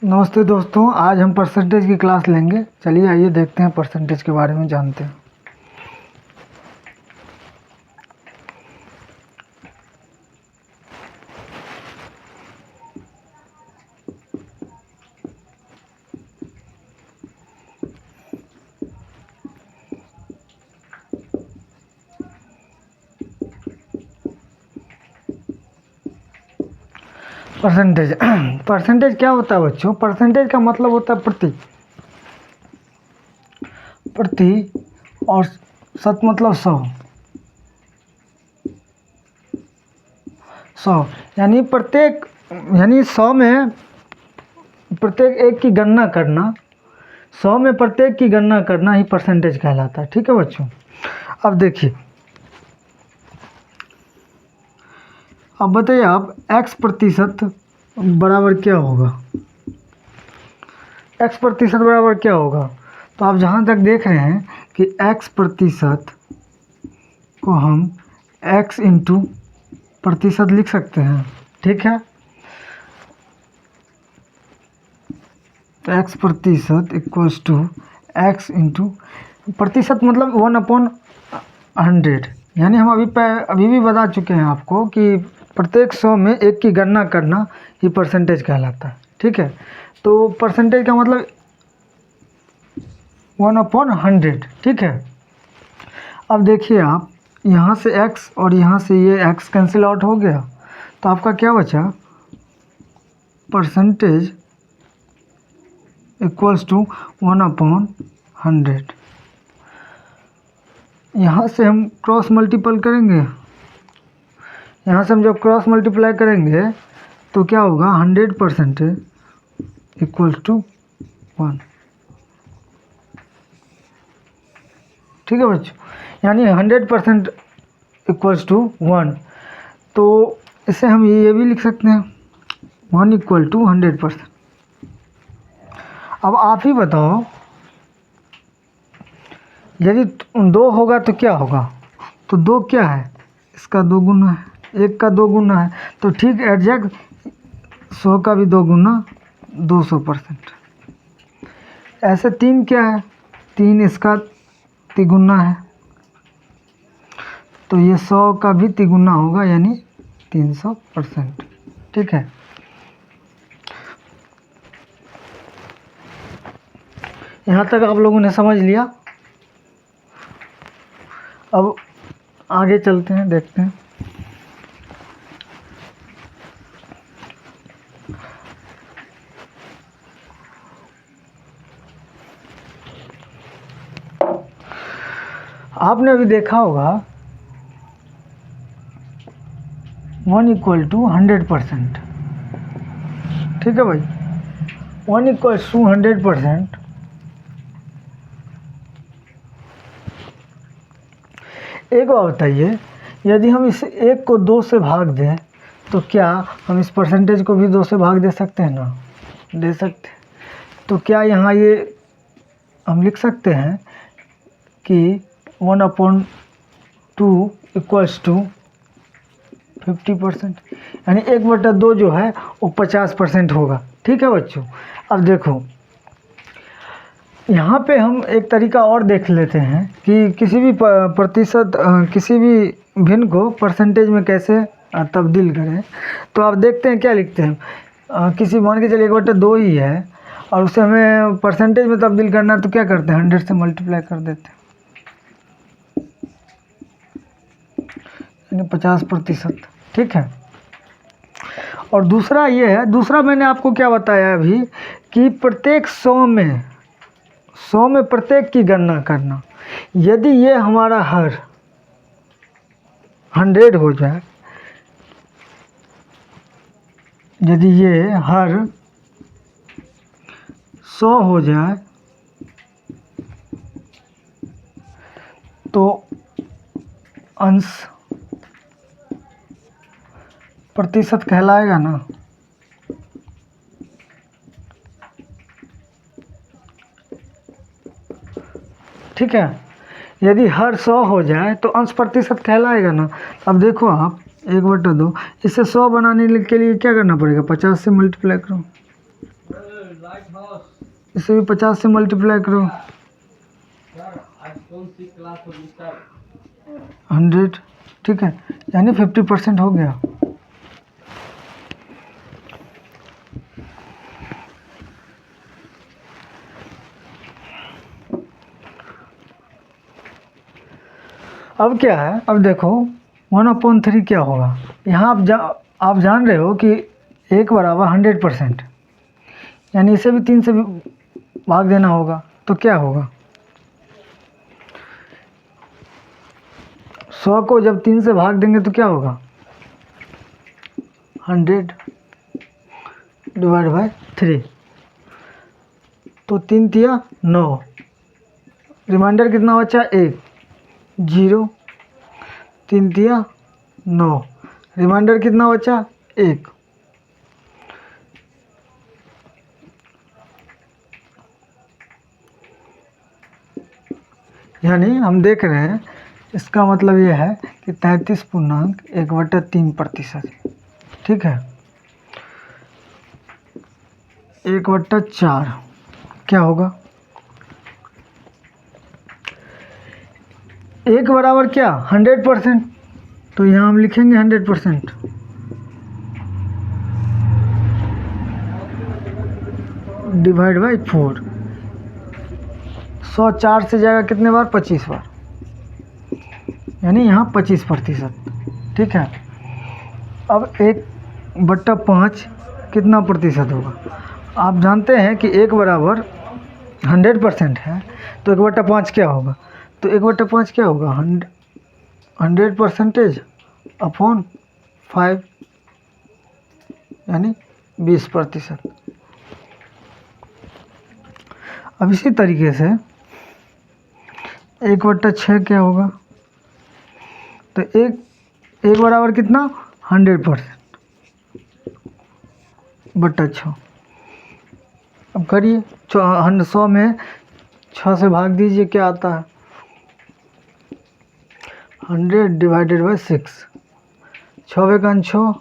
नमस्ते दोस्तों, आज हम परसेंटेज की क्लास लेंगे। चलिए आइए देखते हैं परसेंटेज के बारे में जानते हैं। परसेंटेज परसेंटेज क्या होता है बच्चों? परसेंटेज का मतलब होता है प्रति और शत मतलब 100 यानी प्रत्येक, यानी 100 में प्रत्येक एक की गणना करना, 100 में प्रत्येक की गणना करना ही परसेंटेज कहलाता है। ठीक है बच्चों, अब देखिए, अब बताइए आप x प्रतिशत बराबर क्या होगा? x प्रतिशत बराबर क्या होगा? तो आप जहाँ तक देख रहे हैं कि x प्रतिशत को हम x इंटू प्रतिशत लिख सकते हैं। ठीक है, तो x प्रतिशत इक्वल्स टू x इंटू प्रतिशत मतलब 1/100। यानी हम अभी भी बता चुके हैं आपको कि प्रत्येक 100 में एक की गणना करना ही परसेंटेज कहलाता है। ठीक है, तो परसेंटेज का मतलब 1/100। ठीक है, अब देखिए आप, यहाँ से x और यहाँ से ये x कैंसिल आउट हो गया, तो आपका क्या बचा? Percentage equals to 1/100। यहाँ से हम क्रॉस मल्टीपल करेंगे, यहाँ से हम जब क्रॉस मल्टीप्लाई करेंगे तो क्या होगा? 100% इक्वल्स टू 1। ठीक है बच्चों, यानी 100% इक्वल्स टू 1। तो इसे हम ये भी लिख सकते हैं 1 इक्वल टू 100%। अब आप ही बताओ, यदि 2 होगा तो क्या होगा? तो 2 क्या है? इसका 2 गुना है, 1 का 2 गुना है, तो ठीक एग्जैक्ट 100 का भी 2 गुना 200%। ऐसे 3 क्या है? 3 इसका तिगुना है, तो ये 100 का भी तिगुना होगा, यानी 300%। ठीक है, यहाँ तक आप लोगों ने समझ लिया। अब आगे चलते हैं, देखते हैं। आपने अभी देखा होगा 1 इक्वल टू 100%। ठीक है भाई, 1 इक्वल टू 100%। एक बात बताइए, यदि हम इस 1 को 2 से भाग दें तो क्या हम इस परसेंटेज को भी 2 से भाग दे सकते हैं ना? दे सकते हैं। तो क्या यहाँ ये हम लिख सकते हैं कि 1/2 इक्वल्स टू 50%, यानी 1/2 जो है वो 50% होगा। ठीक है बच्चों, अब देखो यहाँ पे हम एक तरीका और देख लेते हैं कि किसी भी प्रतिशत, किसी भी भिन्न को परसेंटेज में कैसे तब्दील करें। तो आप देखते हैं क्या लिखते हैं, किसी मान के चलिए 1/2 ही है और उसे हमें परसेंटेज में तब्दील करना है, तो क्या करते हैं? 100 से मल्टीप्लाई कर देते हैं, यानी 50%। ठीक है, और दूसरा ये है, दूसरा मैंने आपको क्या बताया अभी कि प्रत्येक 100 में प्रत्येक की गणना करना। यदि ये हमारा हर 100 हो जाए, यदि ये हर 100 हो जाए तो अंश प्रतिशत कहलाएगा ना? ठीक है, यदि हर 100 हो जाए तो अंश प्रतिशत कहलाएगा ना? अब देखो आप, 1/2। इसे 100 बनाने के लिए क्या करना पड़ेगा? 50 से मल्टीप्लाई करो। इसे भी 50 से मल्टीप्लाई करो। 100, ठीक है, यानी 50% हो गया। अब क्या है, अब देखो 1/3 क्या होगा। यहाँ आप जान रहे हो कि 1 बराबर 100%, यानी इसे भी 3 से भाग देना होगा। तो क्या होगा? 100 को जब 3 से भाग देंगे तो क्या होगा? 100/3। तो 3 तिया 9, रिमाइंडर कितना बचा? 1, 0। 3 तिया 9, रिमाइंडर कितना बचा? 1। यानी हम देख रहे हैं, इसका मतलब ये है कि 33.1/3%, ठीक है। 1/4 क्या होगा? 1 बराबर क्या? 100%। तो यहाँ हम लिखेंगे 100%। Divide by 4। 100 4 से जाएगा कितने बार? 25 बार, यानी यहाँ 25%, ठीक है। अब 1/5 कितना प्रतिशत होगा? आप जानते हैं कि 1 बराबर 100% है, तो 1/5 क्या होगा? तो 1/5 क्या होगा? 100% अपॉन 5, यानी 20%। अब इसी तरीके से 1/6 क्या होगा? तो एक बराबर कितना? 100% बट्टा 6। अब करिए, 100 में 6 से भाग दीजिए, क्या आता है? 100 डिवाइडेड बाई 6। 6 का 6,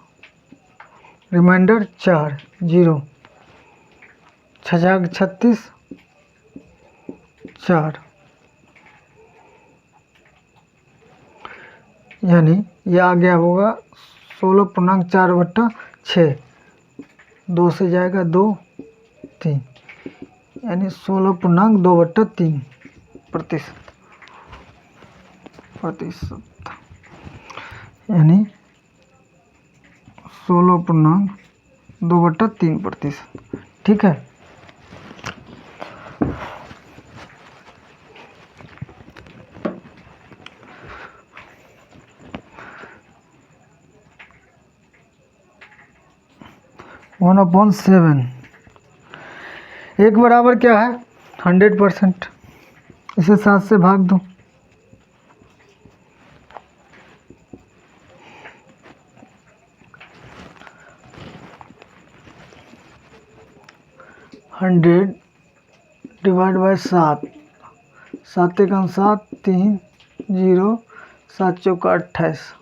रिमाइंडर 4, 0। 6 36, 4, यानी ये आ गया होगा 16.4/6। 2 से जाएगा 2, 3, यानी 16.2/3 प्रतिशत, यानी 16.2/3%, ठीक है। One upon 7। 1 बराबर क्या है? 100%। इसे 7 से भाग दो। 100 डिवाइड बाई 7। 7 का 7, 3, 0। 7 चौका 28,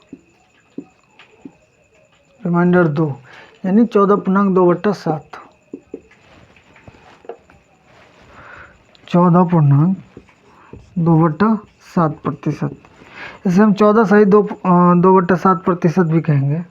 रिमाइंडर 2, यानी 14.2/7। 14.2/7%। इसे हम 14 सही 2/7% भी कहेंगे।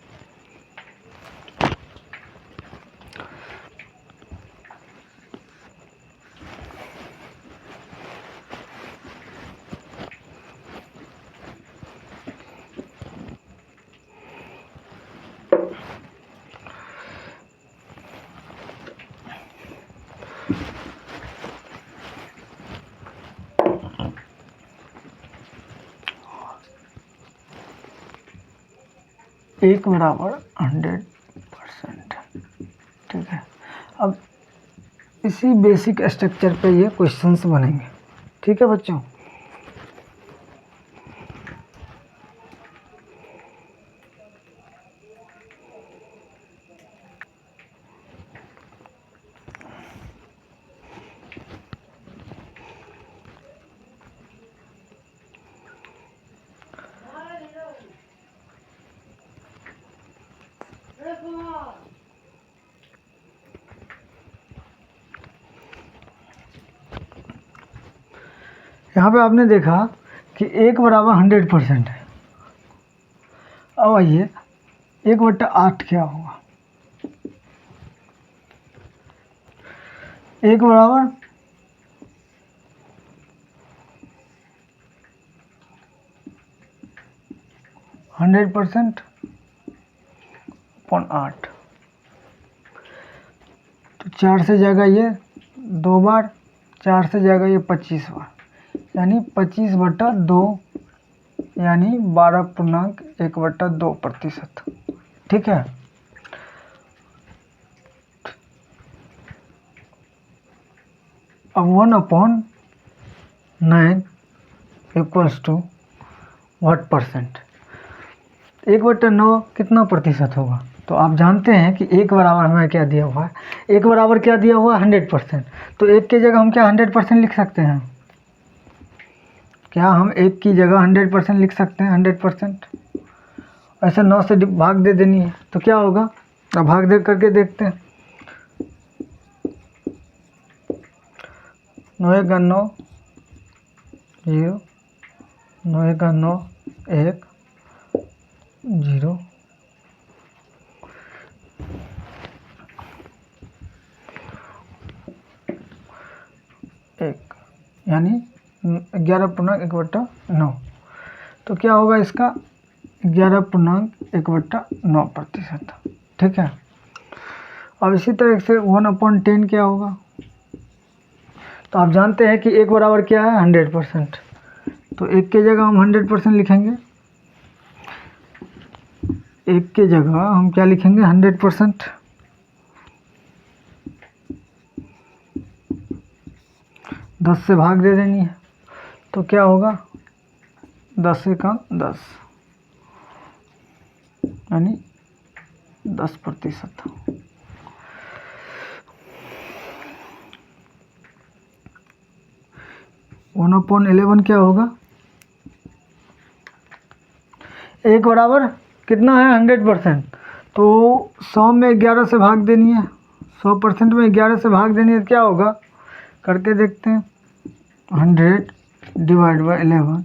एक बराबर 100%, ठीक है। अब इसी बेसिक स्ट्रक्चर पे ये क्वेश्चंस बनेंगे, ठीक है बच्चों। यहाँ पे आपने देखा कि 1 = 100% है। अब आइए 1/8 क्या होगा। 1 = 100% अपॉन 8। तो 4 से जाएगा ये 2 बार, 4 से जाएगा ये 25 बार, यानी 25/2 यानी 12.1/2%। ठीक है। अब 1/9 = what %? 1/9 कितना प्रतिशत होगा? तो आप जानते हैं कि 1 बराबर हमें क्या दिया हुआ है, 1 बराबर क्या दिया हुआ है 100%। तो 1 की जगह हम क्या 100% लिख सकते हैं? क्या हम 1 की जगह 100% लिख सकते हैं? 100% ऐसे 9 से भाग दे देनी है, तो क्या होगा? अब भाग दे करके देखते हैं। 9 × 9 0, 9 × 9 1 0, 1 यानी 11.1/9। तो क्या होगा इसका? 11.1/9%। ठीक है। अब इसी तरह से 1/10 क्या होगा? तो आप जानते हैं कि 1 बराबर क्या है 100%। तो 1 की जगह हम 100% लिखेंगे। 1 की जगह हम क्या लिखेंगे 100%। 10 से भाग दे देनी है, तो क्या होगा 10 × 10 यानी 10%। 1/11 क्या होगा? 1 बराबर कितना है 100%। तो 100 में 11 से भाग देनी है, 100% में 11 से भाग देनी है, क्या होगा करके देखते हैं। 100 / 11